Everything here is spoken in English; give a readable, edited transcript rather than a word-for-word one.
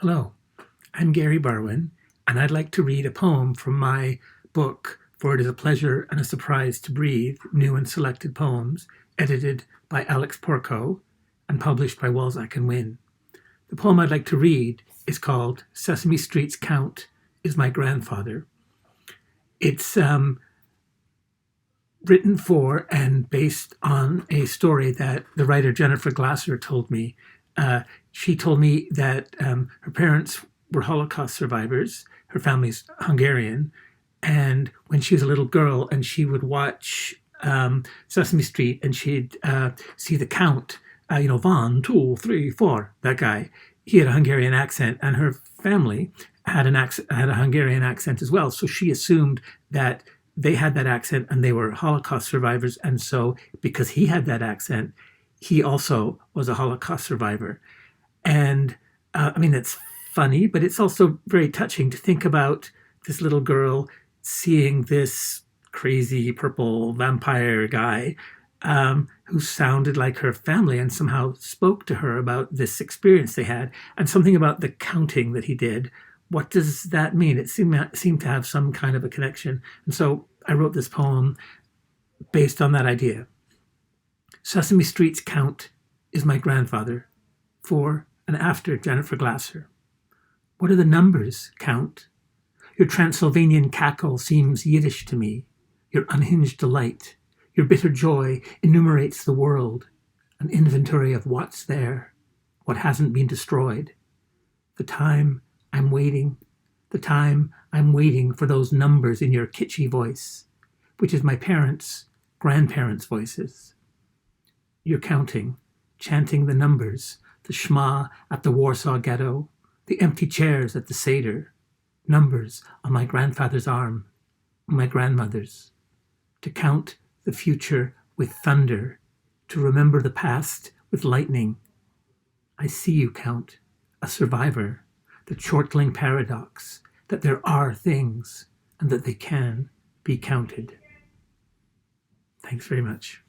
Hello, I'm Gary Barwin, and I'd like to read a poem from my book, For It Is a Pleasure and a Surprise to Breathe, New and Selected Poems, edited by Alex Porco and published by Walzack and Wynne. The poem I'd like to read is called Sesame Street's Count is My Grandfather. It's written for and based on a story that the writer Jennifer Glasser told me. She told me that her parents were Holocaust survivors. Her family's Hungarian. And when she was a little girl and she would watch Sesame Street and she'd see the count, 1, 2, 3, 4, that guy, he had a Hungarian accent and her family had a Hungarian accent as well. So she assumed that they had that accent and they were Holocaust survivors. And so because he had that accent, he also was a Holocaust survivor. And it's funny, but it's also very touching to think about this little girl seeing this crazy purple vampire guy who sounded like her family and somehow spoke to her about this experience they had and something about the counting that he did. What does that mean? It seemed to have some kind of a connection. And so I wrote this poem based on that idea. Sesame Street's count is my grandfather, for and after Jennifer Glasser. What are the numbers, Count? Your Transylvanian cackle seems Yiddish to me. Your unhinged delight, your bitter joy enumerates the world, an inventory of what's there, what hasn't been destroyed. The time I'm waiting for those numbers in your kitschy voice, which is my parents' grandparents' voices. You're counting, chanting the numbers, the Shema at the Warsaw Ghetto, the empty chairs at the Seder, numbers on my grandfather's arm, my grandmother's, to count the future with thunder, to remember the past with lightning. I see you, Count, a survivor, the chortling paradox that there are things and that they can be counted. Thanks very much.